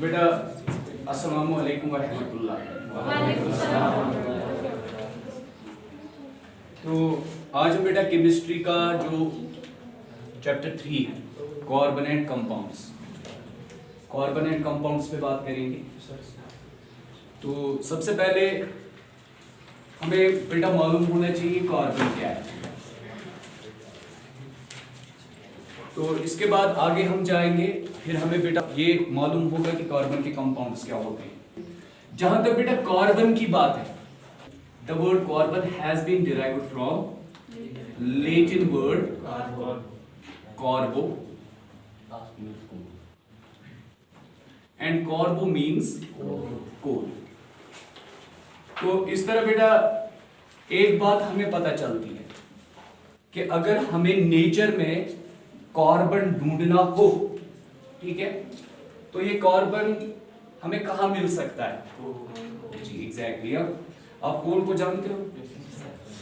बेटा अस्सलामु अलैकुम व रहमतुल्लाह। तो आज हम बेटा केमिस्ट्री का जो चैप्टर 3 है कार्बन एंड कंपाउंड्स पे बात करेंगे। तो सबसे पहले हमें बेटा मालूम होना चाहिए कार्बन क्या है। तो इसके बाद आगे हम जाएंगे, फिर हमें बेटा ये मालूम होगा कि कार्बन के कंपाउंड्स क्या होते हैं। जहां तक बेटा कार्बन की बात है, the word carbon has been derived from Latin word carbo, and carbo means coal. तो इस तरह बेटा एक बात हमें पता चलती है कि अगर हमें नेचर में कार्बन ढूंढना हो, ठीक है, तो ये कार्बन हमें कहां मिल सकता है? जी एग्जैक्टली। आप कोल को जानते हो?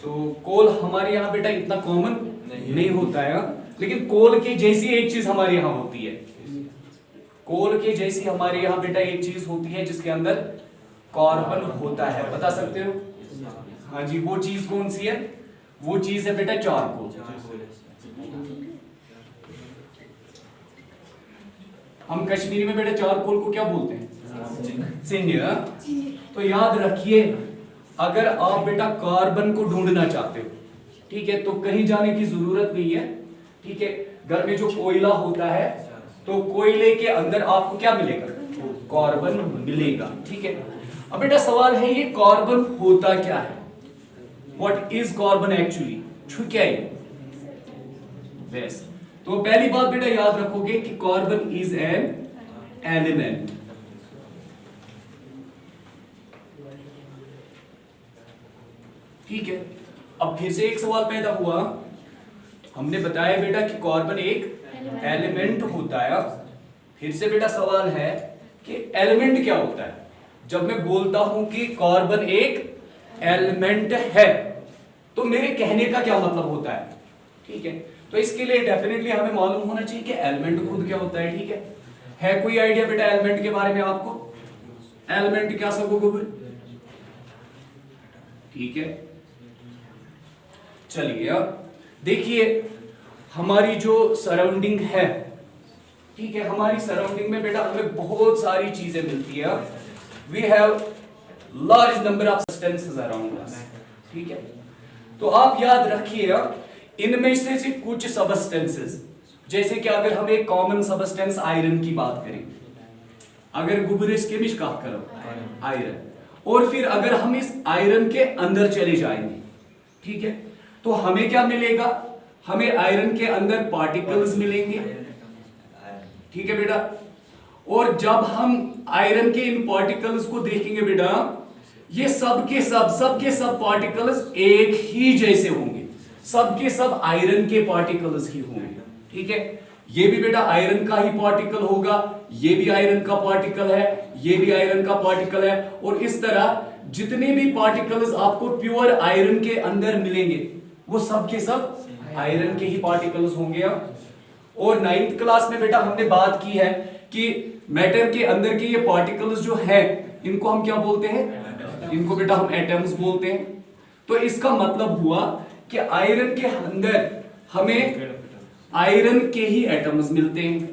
तो कोल हमारे यहाँ बेटा इतना कॉमन नहीं होता है, लेकिन कोल की जैसी एक चीज हमारे यहाँ होती है। कोल के जैसी हमारे यहाँ बेटा एक चीज होती है जिसके अंदर कार्बन होता है। बता सकते हो? हाँ जी, वो चीज कौन सी है? वो चीज है बेटा चारकोल। हम कश्मीरी में बेटा चारकोल को क्या बोलते हैं? सिंधिया। तो याद रखिए, अगर आप बेटा कार्बन को ढूंढना चाहते हो, ठीक है, तो कहीं जाने की जरूरत नहीं है। ठीक है, घर में जो कोयला होता है, तो कोयले के अंदर आपको क्या मिलेगा? कार्बन मिलेगा। ठीक है, अब बेटा सवाल है ये कार्बन होता क्या है? What is carbon actually? क्या है बेस? तो पहली बात बेटा याद रखोगे कि कार्बन इज एन एलिमेंट। ठीक है, अब फिर से एक सवाल पैदा हुआ। हमने बताया बेटा कि कार्बन एक एलिमेंट होता है। फिर से बेटा सवाल है कि एलिमेंट क्या होता है? जब मैं बोलता हूं कि कार्बन एक एलिमेंट है, तो मेरे कहने का क्या मतलब होता है? ठीक है, तो इसके लिए डेफिनेटली हमें मालूम होना चाहिए कि एलिमेंट खुद क्या होता है। ठीक है कोई आइडिया बेटा एलिमेंट के बारे में आपको? एलिमेंट क्या सब होगा? ठीक है, चलिए अब देखिए हमारी जो सराउंडिंग है, ठीक है, हमारी सराउंडिंग में बेटा हमें बहुत सारी चीजें मिलती है। We have large number of substances around us. ठीक है, तो आप याद रखिए इनमें से कुछ सब्सटेंसेस, जैसे कि अगर हम एक कॉमन सब्सटेंस आयरन की बात करें, अगर गुबरेज के मिश बात करो आयरन, और फिर अगर हम इस आयरन के अंदर चले जाएंगे, ठीक है, तो हमें क्या मिलेगा? हमें आयरन के अंदर पार्टिकल्स मिलेंगे। ठीक है बेटा, और जब हम आयरन के इन पार्टिकल्स को देखेंगे बेटा, ये सब के सब पार्टिकल्स एक ही जैसे होंगे, सब के सब आयरन के पार्टिकल्स ही होंगे। ठीक है, ये भी बेटा आयरन का ही पार्टिकल होगा, ये भी आयरन का पार्टिकल है, ये भी आयरन का पार्टिकल है, और इस तरह जितने भी पार्टिकल्स आपको प्योर आयरन के अंदर मिलेंगे, वो सब के सब आयरन के ही पार्टिकल्स होंगे। और 9th क्लास में बेटा हमने बात की है कि मैटर के अंदर के ये पार्टिकल्स जो है, इनको हम क्या बोलते हैं? इनको बेटा हम एटम्स बोलते हैं। तो इसका मतलब हुआ कि आयरन के अंदर हमें आयरन के ही एटम्स मिलते हैं।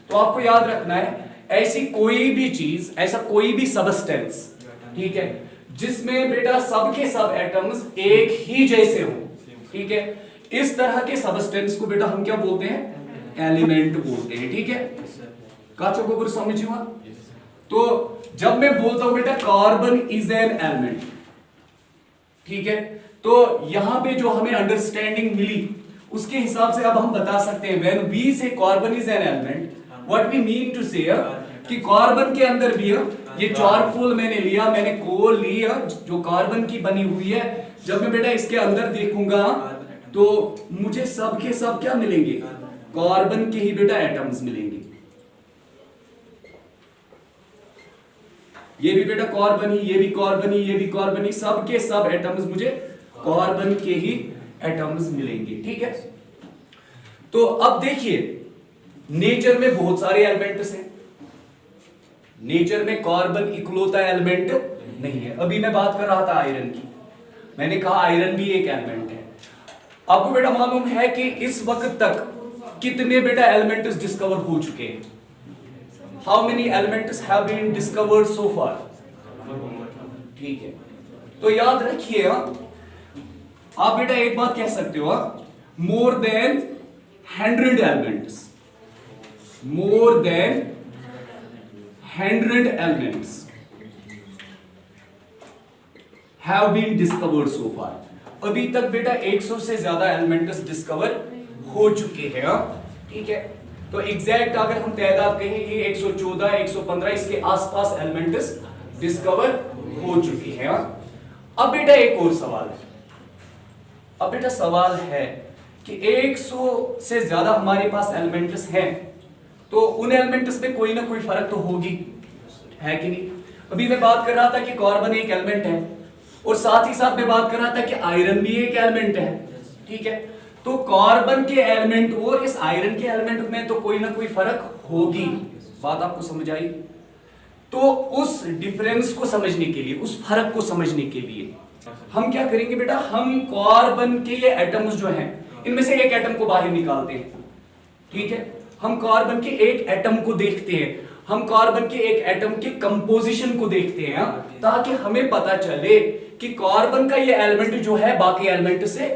तो आपको याद रखना है, ऐसी कोई भी चीज, ऐसा कोई भी सब्सटेंस, ठीक है, जिसमें बेटा सब के सब एटम्स एक ही जैसे हो, ठीक है, इस तरह के सब्सटेंस को बेटा हम क्या बोलते हैं? एलिमेंट बोलते हैं। ठीक है, काचो को समझिए। तो जब मैं बोलता हूं बेटा कार्बन इज एन एलिमेंट, ठीक है, तो यहां पे जो हमें अंडरस्टैंडिंग मिली उसके हिसाब से अब हम बता सकते हैं, when we say carbon is an element, what we mean to say कि कार्बन के अंदर भी ये चारकोल मैंने लिया, मैंने कोल लिया जो कार्बन की बनी हुई है। जब मैं बेटा इसके अंदर देखूंगा तो मुझे सब के सब क्या मिलेंगे? कार्बन के ही बेटा एटम्स मिलेंगे। ये भी बेटा कार्बन ही, ये भी कार्बन ही, ये भी कार्बन ही, सब के सब एटम्स मुझे कार्बन के ही एटम्स मिलेंगे। ठीक है, तो अब देखिए नेचर में बहुत सारे एलिमेंट्स हैं, नेचर में कार्बन इकलौता एलिमेंट नहीं है। अभी मैं बात कर रहा था आयरन की, मैंने कहा आयरन भी एक एलिमेंट है। आपको बेटा मालूम है कि इस वक्त तक कितने बेटा एलिमेंट्स डिस्कवर हो चुके हैं? How many elements have been discovered so far? ठीक है, तो याद रखिए आप बेटा एक बात कह सकते हो, more than 100 elements, more than 100 elements have been discovered so far. अभी तक बेटा 100 से ज्यादा एलिमेंट्स डिस्कवर हो चुके हैं। ठीक है, तो एग्जैक्ट अगर हम तादाद कहें ये 114 115 इसके आसपास एलिमेंट्स डिस्कवर हो चुकी हैं। अब बेटा एक और सवाल है, अब बेटा सवाल है कि 100 से ज्यादा हमारे पास एलिमेंट्स हैं, तो उन एलिमेंट्स में कोई ना कोई फर्क तो होगी, है कि नहीं? अभी मैं बात कर रहा था कि कार्बन एक एलिमेंट है और साथ ही साथ मैं बात कर रहा था कि आयरन भी एक एलिमेंट है। ठीक है, तो कार्बन के एलिमेंट और इस आयरन के एलिमेंट में तो कोई ना कोई फर्क होगी। बात आपको समझ आई? तो उस डिफरेंस को समझने के लिए, उस फर्क को समझने के लिए हम क्या करेंगे बेटा, हम कार्बन के ये एटम्स जो हैं इनमें से एक एटम को बाहर निकालते हैं। ठीक है, हम कार्बन के एक एटम को देखते हैं, हम कार्बन के एक एटम के कंपोजिशन को देखते हैं, ताकि हमें पता चले कि कार्बन का ये एलिमेंट जो है बाकी एलिमेंट से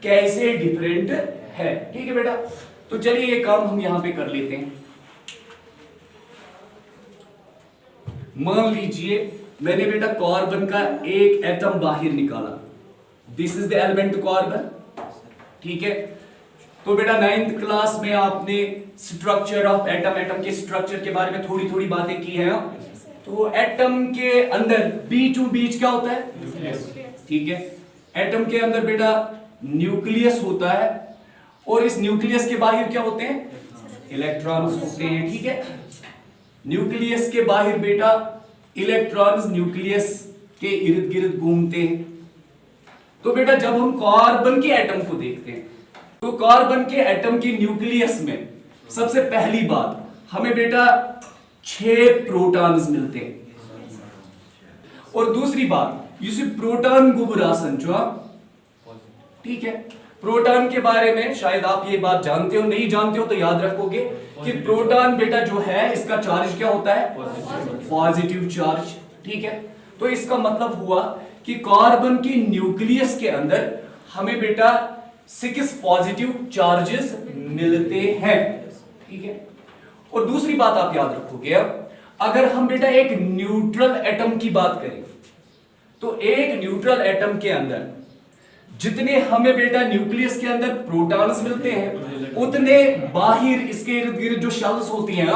कैसे डिफरेंट है। ठीक है बेटा, तो चलिए ये काम हम यहां पे कर लेते हैं। मान लीजिए मैंने बेटा कार्बन का एक एटम बाहर निकाला, this is the element carbon. ठीक है, तो बेटा 9th क्लास में आपने स्ट्रक्चर ऑफ एटम, एटम के स्ट्रक्चर के बारे में थोड़ी थोड़ी बातें की हैं। तो एटम के अंदर बीचों बीच क्या होता है? ठीक है, एटम के अंदर बेटा न्यूक्लियस होता है और इस न्यूक्लियस के बाहर क्या होते हैं? इलेक्ट्रॉन्स होते हैं। ठीक है, न्यूक्लियस के बाहर बेटा इलेक्ट्रॉन्स न्यूक्लियस के इर्द गिर्द घूमते हैं। तो बेटा जब हम कार्बन के एटम को देखते हैं तो कार्बन के एटम की न्यूक्लियस में सबसे पहली बात हमें बेटा 6 प्रोटॉन्स मिलते हैं, और दूसरी बात इसे प्रोटॉन गुबरासन जो, ठीक है, प्रोटॉन के बारे में शायद आप ये बात जानते हो, नहीं जानते हो तो याद रखोगे कि प्रोटॉन बेटा जो है इसका चार्ज क्या होता है? Positive charge. ठीक है, तो इसका मतलब हुआ कि कार्बन की न्यूक्लियस के अंदर हमें बेटा 6 पॉजिटिव चार्जेस मिलते हैं। ठीक है, और दूसरी बात आप याद रखोगे, अगर हम बेटा एक न्यूट्रल एटम की बात करें तो एक न्यूट्रल एटम के अंदर जितने हमें बेटा न्यूक्लियस के अंदर प्रोटॉन्स मिलते हैं उतने बाहर इसके इर्द गिर्द जो शेल्स होती हैं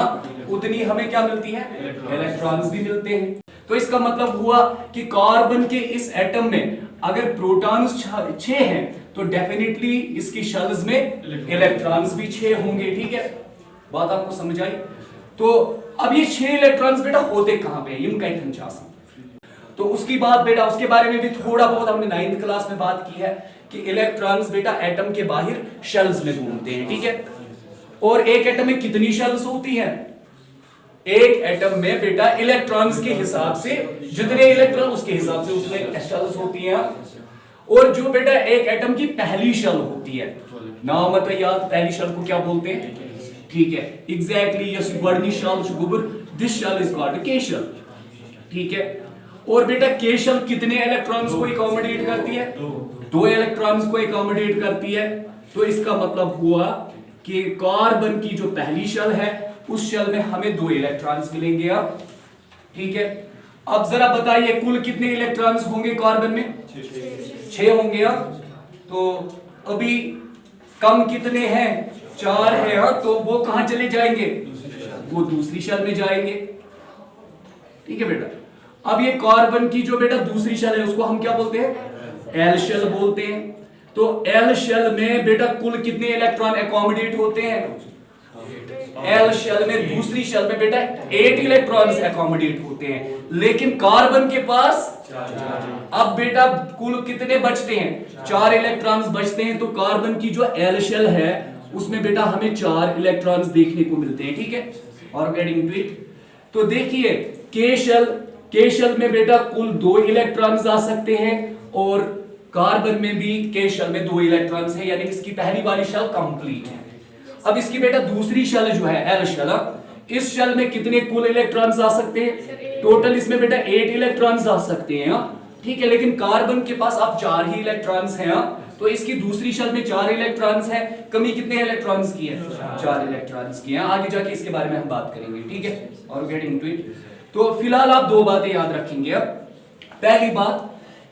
उतनी हमें क्या मिलती है? इलेक्ट्रॉन्स भी मिलते हैं। तो इसका मतलब हुआ कि कार्बन के इस एटम में अगर प्रोटॉन्स 6 हैं तो डेफिनेटली इसकी शेल्स में इलेक्ट्रॉन्स भी 6 होंगे। ठीक है, बात आपको समझ आई? तो अब ये 6 इलेक्ट्रॉन्स बेटा होते कहां पे? यम कथन चाहते, तो उसकी बात बेटा उसके बारे में भी थोड़ा बहुत हमने 9th क्लास में बात की है कि इलेक्ट्रॉन्स बेटा एटम के बाहर शेल्स में घूमते हैं। ठीक है, और एक एटम में कितनी शेल्स होती हैं? एक एटम में बेटा इलेक्ट्रॉन्स के हिसाब से जितने इलेक्ट्रॉन उसके हिसाब से उसमें शेल्स होती हैं। और जो बेटा एक एटम की पहली शेल होती है, नाम मत याद, पहली शेल को क्या बोलते हैं? ठीक है, एग्जैक्टली यस, गॉडनी शेल गुबर, this shell is called K shell. ठीक है, और बेटा के शेल कितने इलेक्ट्रॉन्स को अकोमोडेट करती है? 2 इलेक्ट्रॉन्स को अकोमोडेट करती है। तो इसका मतलब हुआ कि कार्बन की जो पहली शेल है उस शेल में हमें 2 इलेक्ट्रॉन्स मिलेंगे। अब ठीक है, अब जरा बताइए कुल कितने इलेक्ट्रॉन्स होंगे कार्बन में? 6 होंगे। अब तो अभी कम कितने हैं? 4 है। तो वो कहां चले जाएंगे? वो दूसरी शेल में जाएंगे। ठीक है बेटा, अब ये कार्बन की जो बेटा दूसरी शेल है उसको हम क्या बोलते हैं? एल शेल बोलते हैं। तो एल शेल में बेटा कुल कितने इलेक्ट्रॉन अकोमोडेट होते हैं? एल शेल में, दूसरी शेल में बेटा 8 इलेक्ट्रॉन्स अकोमोडेट होते हैं, लेकिन कार्बन के पास अब बेटा कुल कितने बचते हैं? 4 इलेक्ट्रॉन्स बचते हैं। तो कार्बन की जो एल शेल है उसमें बेटा हमें 4 इलेक्ट्रॉन्स देखने को मिलते हैं। ठीक है, और गेटिंग टू इट, तो देखिए के शेल में बेटा कुल 2 इलेक्ट्रॉन्स आ सकते हैं और कार्बन में भी के शेल में 2 इलेक्ट्रॉन्स है, यानी इसकी पहली वाली शेल कंप्लीट है। अब इसकी बेटा दूसरी शेल जो है एल शेल, इस शेल में कितने कुल इलेक्ट्रॉन्स आ सकते हैं? टोटल इसमें बेटा 8 इलेक्ट्रॉन्स आ सकते हैं, ठीक है। लेकिन कार्बन के पास अब 4 ही इलेक्ट्रॉन्स हैं, तो इसकी दूसरी शेल में 4 इलेक्ट्रॉन्स है, कमी कितने इलेक्ट्रॉन्स की है? 4 इलेक्ट्रॉन्स की है। आगे जाके इसके बारे में हम बात करेंगे, ठीक है, और गेटिंग टू इट। तो फिलहाल आप 2 बातें याद रखेंगे। अब पहली बात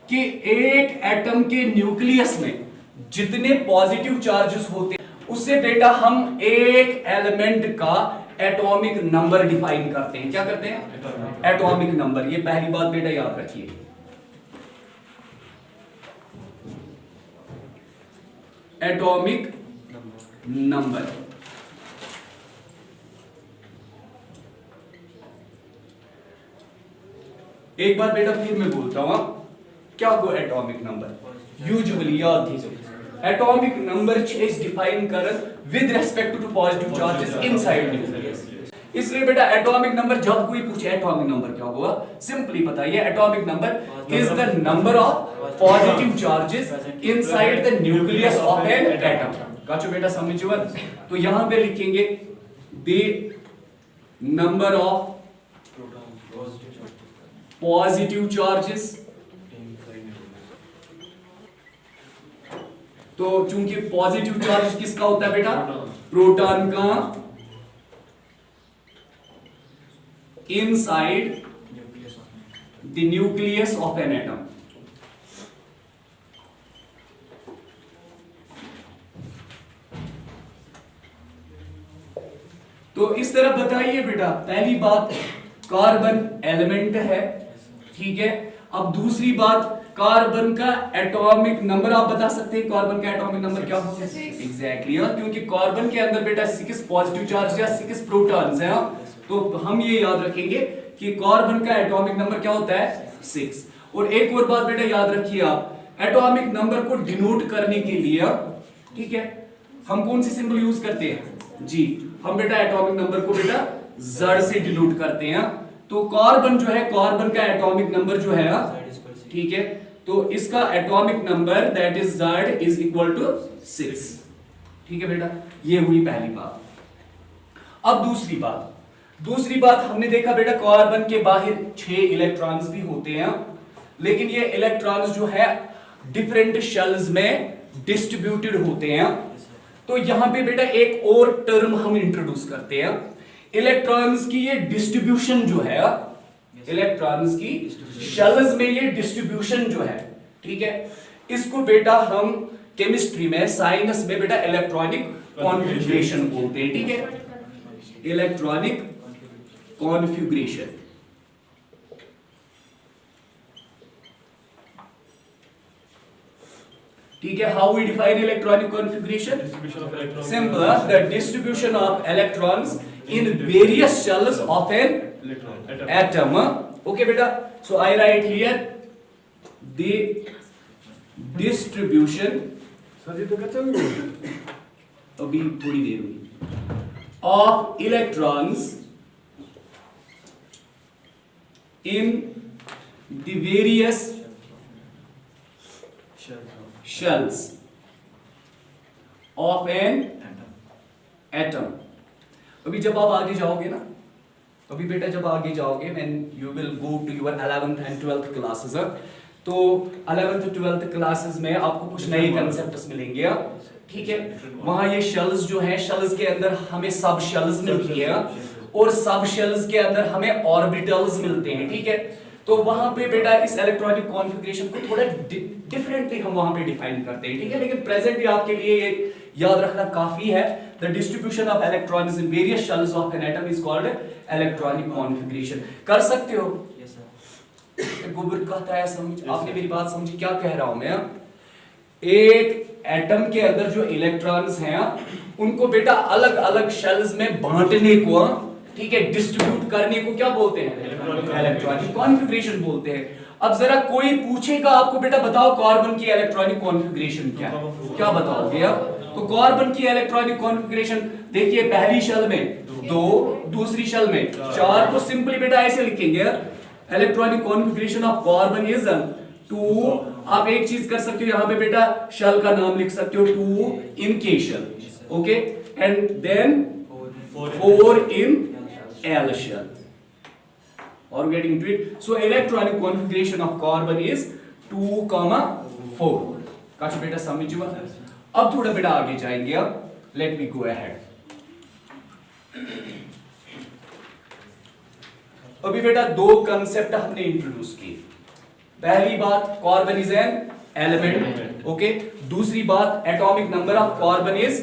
कि एक एटम के न्यूक्लियस में जितने पॉजिटिव चार्जेस होते हैं उससे बेटा हम एक एलिमेंट का एटॉमिक नंबर डिफाइन करते हैं। क्या करते हैं? Atomic number. ये पहली बात बेटा याद रखिए। Atomic number. एक बार बेटा फिर मैं बोलता हूं, क्या को एटॉमिक नंबर यूजुअली याद कीजिए। एटॉमिक नंबर इज डिफाइन करन with respect to positive charges inside nucleus. इसलिए बेटा एटॉमिक नंबर जब कोई पूछे एटॉमिक नंबर क्या हुआ, सिंपली बताइए atomic number is the number of positive charges inside the nucleus of an atom. काचो बेटा समझिए। तो यहां पे लिखेंगे the number of positive charges. तो चूंकि पॉजिटिव चार्ज किसका होता है बेटा? प्रोटॉन का inside the nucleus of an atom. तो इस तरह बताइए बेटा, पहली बात कार्बन एलिमेंट है, ठीक है। अब दूसरी बात कार्बन का एटॉमिक नंबर आप बता सकते हैं, कार्बन का एटॉमिक नंबर क्या होगा? एग्जैक्टली, क्योंकि कार्बन के अंदर बेटा 6 पॉजिटिव चार्ज या 6 प्रोटॉन्स हैं, तो हम ये याद रखेंगे कि कार्बन का एटॉमिक नंबर क्या होता है? 6। और एक और बात बेटा याद रखिए आप, एटॉमिक नंबर को डिनोट करने के लिए, ठीक है, हम कौन सी सिंबल यूज करते हैं? जी, हम बेटा एटॉमिक नंबर को बेटा Z से डिनोट करते हैं। तो कार्बन जो है, कार्बन का एटॉमिक नंबर जो है, ठीक है, तो इसका atomic number that is Z is equal to 6, ठीक है बेटा। ये हुई पहली बात। अब दूसरी बात हमने देखा बेटा कार्बन के बाहर 6 इलेक्ट्रॉन्स भी होते हैं, लेकिन ये इलेक्ट्रॉन्स जो है डिफरेंट शेल्स में डिस्ट्रीब्यूटेड होते हैं। तो यहां पे बेटा एक और टर्म हम इंट्रोड्यूस करते हैं, इलेक्ट्रॉन्स की ये डिस्ट्रीब्यूशन जो है, इलेक्ट्रॉन्स की शेल्स में ये डिस्ट्रीब्यूशन जो है, ठीक है, इसको बेटा हम केमिस्ट्री में, साइंस में बेटा इलेक्ट्रॉनिक कॉन्फ़िगरेशन बोलते हैं, ठीक है, इलेक्ट्रॉनिक कॉन्फ़िगरेशन। ठीक है, how we define electronic configuration? Simple, the distribution of electrons in various shells of an atom. Okay beta, so I write here the distribution अभी थोड़ी देर हुई of electrons in the various shells of an atom. अभी जब आप आगे जाओगे ना, अभी बेटा जब आगे जाओगे when you will go to your 11th and 12th classes, तो 11th और 12th क्लासेस में आपको कुछ नए कंसेप्ट्स मिलेंगे, ठीक है। वहां ये शेल्स जो हैं, शेल्स के अंदर हमें सब शेल्स मिलती है और सब शेल्स के अंदर हमें ऑर्बिटल्स मिलते हैं, ठीक है। तो वहां पे बेटा इस इलेक्ट्रॉनिक कॉन्फ़िगरेशन को थोड़ा डिफरेंटली हम वहां पे डिफाइन करते हैं, ठीक है। लेकिन प्रेजेंटली आपके लिए ये याद रखना काफी है, the distribution of electrons in various shells of an atom is called electronic configuration. कर सकते हो? Yes sir. गोबर कहता है समझ, आपने मेरी बात समझी क्या कह रहा हूं मैं? एक एटम के अंदर जो इलेक्ट्रॉन्स हैं उनको बेटा अलग अलग शेल्स में बांटने को ठीक है, डिस्ट्रीब्यूट करने को क्या बोलते हैं? इलेक्ट्रॉनिक कॉन्फ़िगरेशन बोलते हैं। अब जरा कोई पूछेगा आपको बेटा बताओ कार्बन की इलेक्ट्रॉनिक कॉन्फ़िगरेशन क्या है, क्या बताओगे आप? तो कार्बन की इलेक्ट्रॉनिक कॉन्फ़िगरेशन देखिए, पहली शेल में 2, दूसरी शेल में 4, तो सिंपली बेटा ऐसे लिखेंगे electronic configuration of carbon is 2। आप एक चीज कर सकते हो यहां पे बेटा, शेल का नाम लिख सकते हो 2 in K shell, okay, and then 4 in L shell. Or getting to it. So electronic configuration of carbon is 2,4. काश बेटा समझ हुआ? अब थोड़ा बेटा आगे जाएंगे अब. Let me go ahead. अभी बेटा दो कंसेप्ट हमने इंट्रोड्यूस किए. पहली बात, carbon is an element, okay. दूसरी बात, atomic number of carbon is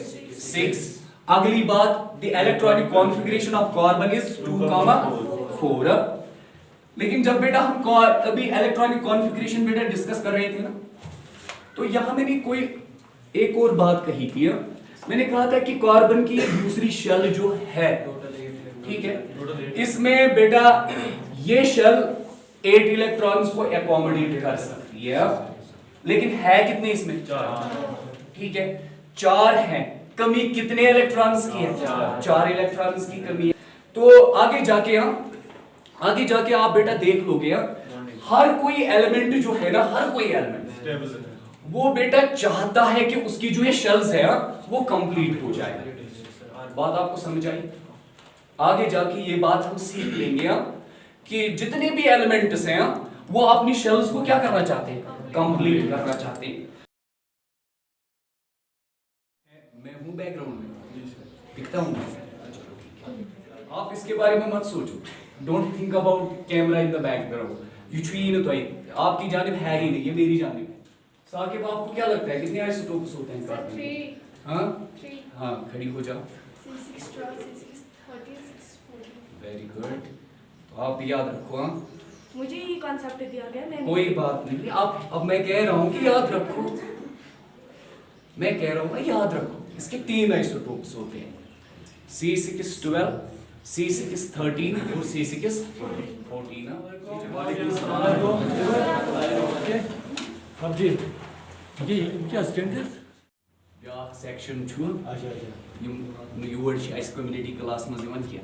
6. अगली बात, the electronic configuration of carbon is 2,4. लेकिन जब बेटा हम अभी इलेक्ट्रॉनिक कॉन्फ़िगरेशन बेटा डिस्कस कर रहे थे ना, तो यहां मैंने कोई एक और बात कही थी. मैंने कहा था कि कार्बन की दूसरी शेल जो है, ठीक है, इसमें बेटा ये शेल 8 इलेक्ट्रॉन्स को एकोमोडेट कर सकती है, लेकिन है कितने इसमें? 4. ठीक है, 4 हैं. कमी कितने इलेक्ट्रॉन्स की है? 4 इलेक्ट्रॉन्स की कमी है. तो आगे जाके आप बेटा देख लोगे, हर कोई एलिमेंट जो है ना, हर कोई एलिमेंट वो बेटा चाहता है कि उसकी जो ये शेल्स है वो कंप्लीट हो जाए. बात आपको समझ आई? आगे जाके ये बात हम सीख लेंगे कि जितने भी एलिमेंट्स हैं वो अपनी शेल्स को क्या करना चाहते हैं? कंप्लीट करना चाहते हैं. मैं हूं बैकग्राउंड में, दिखता हूं. आप इसके बारे में मत सोचो. Don't think about camera in the background. ये तो आपकी जानिब है ही नहीं, ये मेरी जानिब है. साकिब आपको क्या लगता है कितने आइसोटोप्स होते हैं कार्बन के? हाँ, खड़ी हो जाओ. Very good. तो आप याद रखो. मुझे ये कॉन्सेप्ट दिया गया, कोई बात नहीं. आप अब मैं कह रहा हूं कि याद रखो. मैं कह रहा हूं याद रखो. इसके 3 आइसोटोप्स होते हैं, C612, C613 और C614. अब जी ये क्या स्टैंडर्ड सेक्शन 2 यम यूर कम्युनिटी क्लास में किया.